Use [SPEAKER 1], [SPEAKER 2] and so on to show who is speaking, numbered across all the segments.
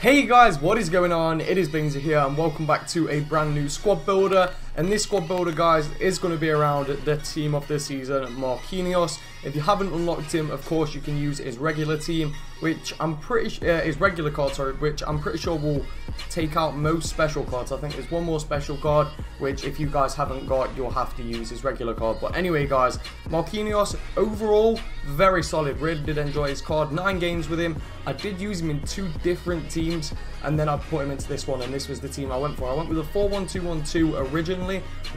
[SPEAKER 1] Hey guys, what is going on? It is Bingzy here and welcome back to a brand new squad builder. And this squad builder, guys, is going to be around the team of the season, Marquinhos. If you haven't unlocked him, of course, you can use his regular team, which I'm pretty his regular card, sorry, which I'm pretty sure will take out most special cards. I think there's one more special card, which if you guys haven't got, you'll have to use his regular card. But anyway, guys, Marquinhos, overall, very solid. Really did enjoy his card. 9 games with him. I did use him in 2 different teams, and then I put him into this one, and this was the team I went for. I went with a 4-1-2-1-2 originally.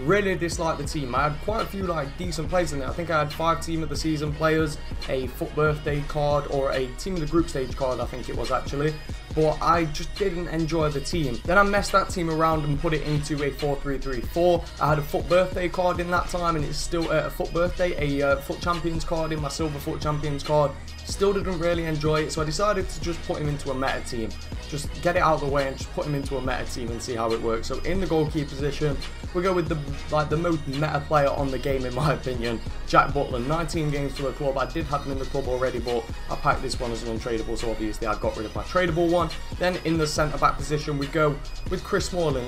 [SPEAKER 1] Really disliked the team. I had quite a few decent players in there. I think I had 5 team of the season players, a FUT birthday card, or a team of the group stage card, I think it was actually. But I just didn't enjoy the team. Then I messed that team around and put it into a 4-3-3-4. I had a FUT birthday card in that time, and it's still a FUT birthday, a FUT champions card in my silver FUT champions card. Still didn't really enjoy it, so I decided to just put him into a meta team. Just get it out of the way and just put him into a meta team and see how it works. So in the goalkeeper position, we go with the most meta player on the game in my opinion, Jack Butland. 19 games for the club. I did have him in the club already, but I packed this one as an untradeable, so obviously I got rid of my tradable one. Then in the centre back position, we go with Chris Smalling.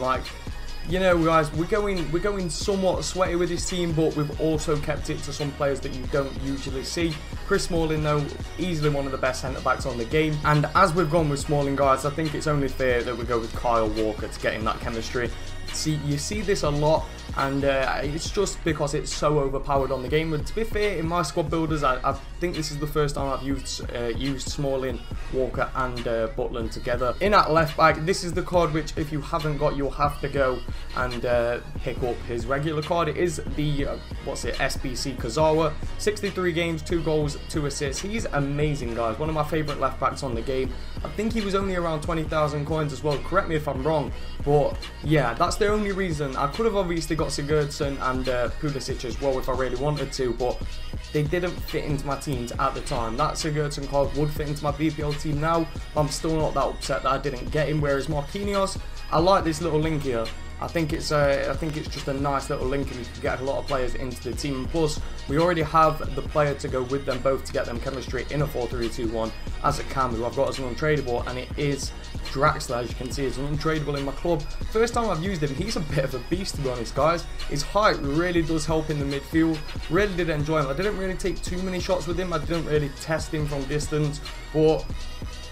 [SPEAKER 1] You know, guys, we're going somewhat sweaty with this team, but we've also kept it to some players that you don't usually see. Chris Smalling, though, easily one of the best centre-backs on the game. And as we've gone with Smalling, guys, I think it's only fair that we go with Kyle Walker to get him that chemistry. You see this a lot, and it's just because it's so overpowered on the game. But to be fair, in my squad builders, I think this is the first time I've used Smalling, Walker and Butland together. In at left back, this is the card which if you haven't got, you'll have to go and pick up his regular card. It is the SBC Kazawa. 63 games, 2 goals, 2 assists. He's amazing, guys. One of my favourite left backs on the game. I think he was only around 20,000 coins as well. Correct me if I'm wrong, but yeah, that's the only reason. I could have obviously got Sigurdsson and Pulisic as well if I really wanted to, but they didn't fit into my teams at the time. That Sigurdsson card would fit into my BPL team now, but I'm still not that upset that I didn't get him. Whereas Marquinhos, I like this little link here. I think it's just a nice little link, and you can get a lot of players into the team. Plus, we already have the player to go with them both to get them chemistry in a 4-3-2-1 as a cam, who I've got as an untradeable, and it is Draxler. As you can see, it's an untradeable in my club. First time I've used him, he's a bit of a beast, to be honest, guys. His height really does help in the midfield. Really did enjoy him. I didn't really take too many shots with him. I didn't really test him from distance, but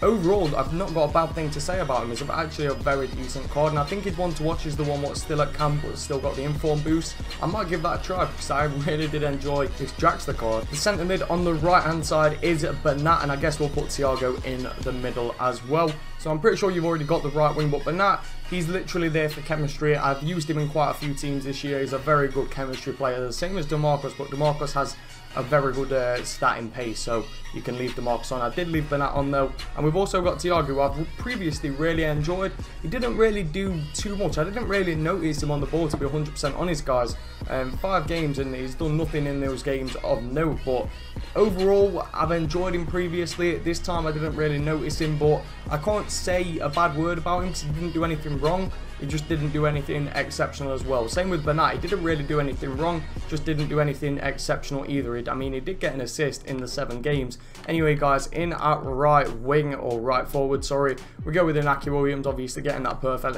[SPEAKER 1] overall, I've not got a bad thing to say about him. He's actually a very decent card, and I think his one to watch is the one what's still at camp but still got the inform boost. I might give that a try because I really did enjoy this Draxler card. The centre mid on the right hand side is Bernat, and I guess we'll put Thiago in the middle as well. So I'm pretty sure you've already got the right wing, but Bernat, he's literally there for chemistry. I've used him in quite a few teams this year. He's a very good chemistry player, the same as DeMarcus, but DeMarcus has a very good stat in pace, so you can leave DeMarcus on. I did leave Bernat on though, and we've also got Thiago, who I've previously really enjoyed. He didn't really do too much. I didn't really notice him on the ball, to be 100% honest, guys. 5 games and he's done nothing in those games of note, but overall I've enjoyed him previously. This time I didn't really notice him, but I can't say a bad word about him because he didn't do anything wrong. He just didn't do anything exceptional as well. Same with Bernat. He didn't really do anything wrong, just didn't do anything exceptional either. I mean, he did get an assist in the 7 games. Anyway, guys, in at right wing, or right forward, sorry, we go with Inaki Williams, obviously getting that perfect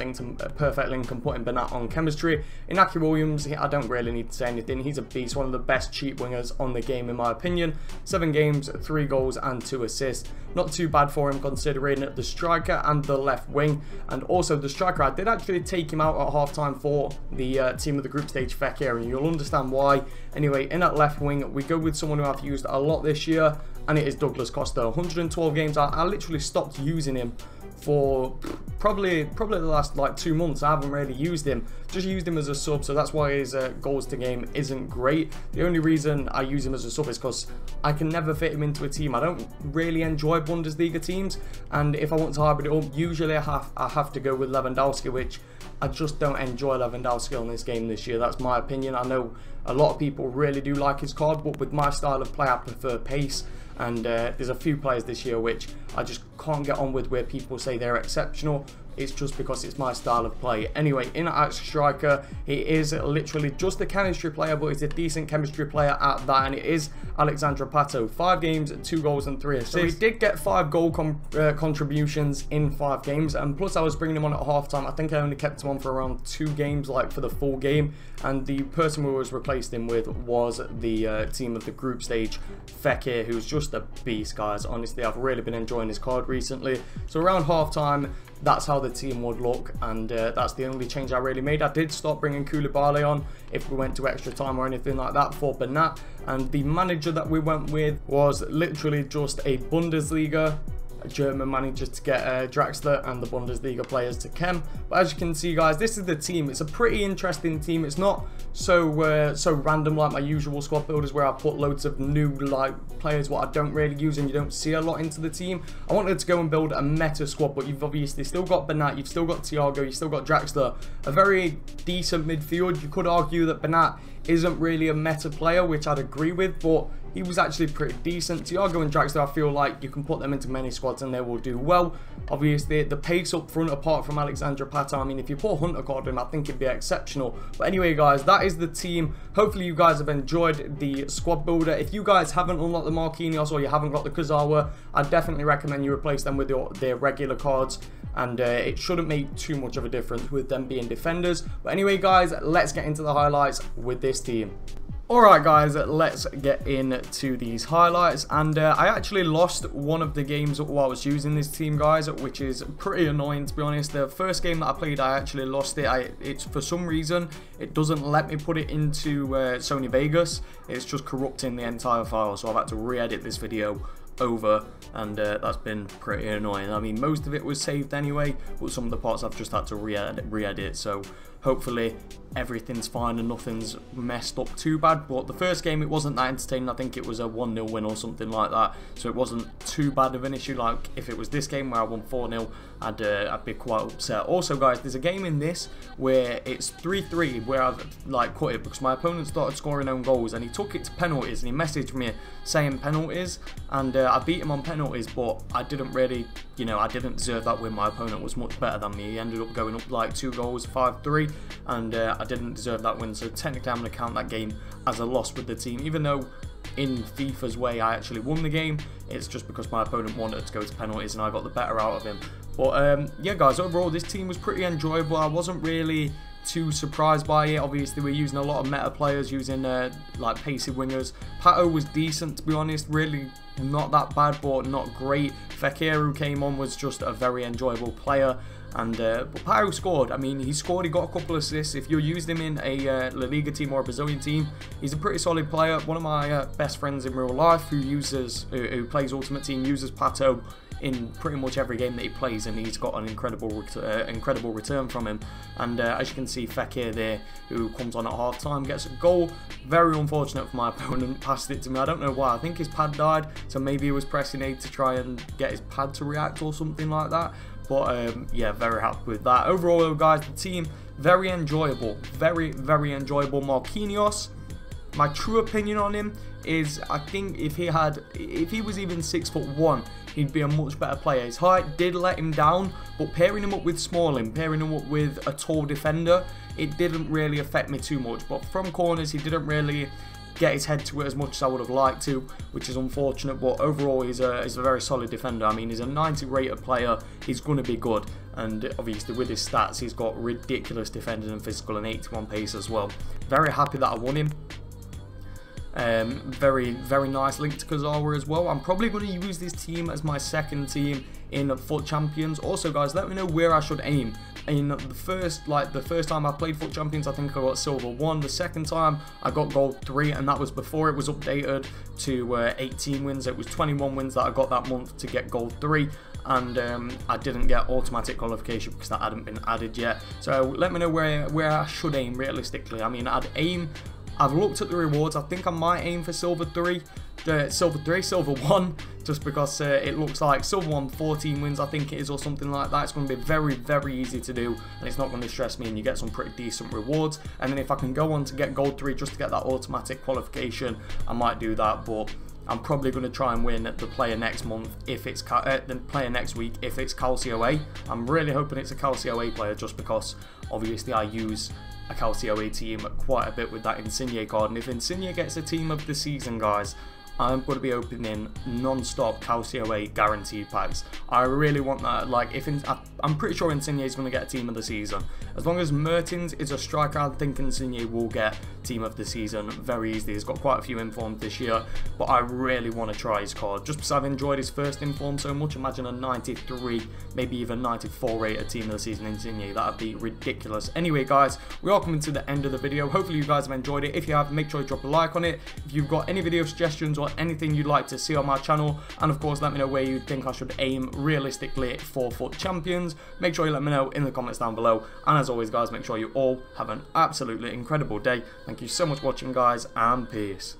[SPEAKER 1] link and putting Bernat on chemistry. Inaki Williams, I don't really need to say anything. He's a beast, one of the best cheap wingers on the game in my opinion. 7 games, 3 goals and 2 assists. Not too bad for him considering the striker and the left wing. And also the striker, I did actually take him out at half-time for the team of the group stage Fekir, and you'll understand why. Anyway, in at left wing, we go with someone who I've used a lot this year, and it is Douglas Costa. 112 games. I literally stopped using him for probably the last 2 months. I haven't really used him, just used him as a sub, so that's why his goals to game isn't great. The only reason I use him as a sub is because I can never fit him into a team. I don't really enjoy Bundesliga teams, and if I want to hybrid it up, usually I have to go with Lewandowski, which I just don't enjoy Lewandowski on this game this year. That's my opinion. I know a lot of people really do like his card, but with my style of play, I prefer pace. and there's a few players this year which I just can't get on with, where people say they're exceptional. It's just because it's my style of play. Anyway, in at striker, he is literally just a chemistry player, but he's a decent chemistry player at that, and it is Alexandre Pato. 5 games, 2 goals and 3 assists. So he did get 5 goal contributions in 5 games, and plus I was bringing him on at halftime. I think I only kept him on for around 2 games, like for the full game, and the person who was replaced him with was the team of the group stage, Fekir, who's just a beast, guys. Honestly, I've really been enjoying his card recently. So around halftime, that's how the team would look, and that's the only change I really made. I did start bringing Koulibaly on if we went to extra time or anything like that for Bernat, and the manager that we went with was literally just a Bundesliga, a German manager to get Draxler and the Bundesliga players to Chem. But as you can see, guys, this is the team. It's a pretty interesting team. It's not so so random like my usual squad builders where I put loads of new like players what I don't really use and you don't see a lot into the team. I wanted to go and build a meta squad, but you've obviously still got Bernat, you've still got Thiago, you've still got Draxler, a very decent midfield. You could argue that Bernat isn't really a meta player, which I'd agree with, but he was actually pretty decent. Thiago and Draxler, I feel like you can put them into many squads and they will do well. Obviously, the pace up front, apart from Alexandre Pato, I mean, if you put Hunter card in, I think it'd be exceptional. But anyway, guys, that is the team. Hopefully, you guys have enjoyed the squad builder. If you guys haven't unlocked the Marquinhos or you haven't got the Kurzawa, I definitely recommend you replace them with their regular cards. And it shouldn't make too much of a difference with them being defenders. But anyway, guys, let's get into the highlights with this team. Alright guys, let's get into these highlights, and I actually lost one of the games while I was using this team, guys, which is pretty annoying, to be honest. The first game that I played, I actually lost it. It's for some reason, it doesn't let me put it into Sony Vegas. It's just corrupting the entire file, so I've had to re-edit this video over, and that's been pretty annoying. I mean, most of it was saved anyway, but some of the parts I've just had to re-edit, so hopefully everything's fine and nothing's messed up too bad. But the first game, it wasn't that entertaining. I think it was a 1-0 win or something like that, so it wasn't too bad of an issue. Like if it was this game where I won 4-0, I'd be quite upset. Also, guys, there's a game in this where it's 3-3 where I've like cut it because my opponent started scoring own goals and he took it to penalties, and he messaged me saying penalties, and I beat him on penalties, but I didn't really, you know, I didn't deserve that win. My opponent was much better than me. He ended up going up like 2 goals, 5-3, and I didn't deserve that win, so technically I'm going to count that game as a loss with the team, even though in FIFA's way I actually won the game. It's just because my opponent wanted to go to penalties and I got the better out of him. But yeah, guys, overall this team was pretty enjoyable. I wasn't really too surprised by it. Obviously, we're using a lot of meta players, using like pacey wingers. Pato was decent, to be honest, really not that bad, but not great. Fekir, who came on, was just a very enjoyable player. And but Pato scored. I mean, he scored, he got a couple of assists. If you're using him in a La Liga team or a Brazilian team, he's a pretty solid player. One of my best friends in real life who plays Ultimate Team uses Pato in pretty much every game that he plays, and he's got an incredible return from him. And as you can see, Fekir there, who comes on at half time, gets a goal. Very unfortunate for my opponent, passed it to me. I don't know why. I think his pad died, so maybe he was pressing A to try and get his pad to react or something like that. But yeah, very happy with that. Overall, guys, the team, very enjoyable. Very, very enjoyable. Marquinhos, my true opinion on him is, I think if he was even 6'1", he'd be a much better player. His height did let him down, but pairing him up with Smalling, pairing him up with a tall defender, it didn't really affect me too much. But from corners, he didn't really get his head to it as much as I would have liked to, which is unfortunate. But overall, he's a very solid defender. I mean, he's a 90 rated player. He's going to be good, and obviously with his stats, he's got ridiculous defending and physical and 81 pace as well. Very happy that I won him. Very, very nice link to Kurzawa as well. I'm probably going to use this team as my second team in Foot Champions. Also, guys, let me know where I should aim. In the first time I played Foot Champions, I think I got Silver 1. The second time I got Gold 3, and that was before it was updated to 18 wins. It was 21 wins that I got that month to get Gold 3. And I didn't get automatic qualification because that hadn't been added yet. So let me know where I should aim realistically. I mean, I've looked at the rewards. I think I might aim for Silver 1, just because it looks like Silver 1, 14 wins, I think it is, or something like that. It's going to be very, very easy to do, and it's not going to stress me, and you get some pretty decent rewards. And then if I can go on to get Gold 3 just to get that automatic qualification, I might do that. But I'm probably going to try and win the player next month if it's the player next week if it's Calcio A. I'm really hoping it's a Calcio A player, just because obviously I use a Calcio A team quite a bit with that Insigne card, and if Insigne gets a team of the season, guys, I'm going to be opening non-stop Calcio A guaranteed packs. I really want that. Like, I'm pretty sure Insigne is going to get a team of the season. As long as Mertens is a striker, I think Insigne will get team of the season very easily. He's got quite a few informs this year, but I really want to try his card just because I've enjoyed his first inform so much. Imagine a 93, maybe even 94 rated team of the season Insigne. That would be ridiculous. Anyway, guys, we are coming to the end of the video. Hopefully you guys have enjoyed it. If you have, make sure you drop a like on it. If you've got any video suggestions or anything you'd like to see on my channel, and of course let me know where you think I should aim realistically for FUT champions, make sure you let me know in the comments down below. And as always, guys, make sure you all have an absolutely incredible day. Thank you so much for watching, guys, and peace.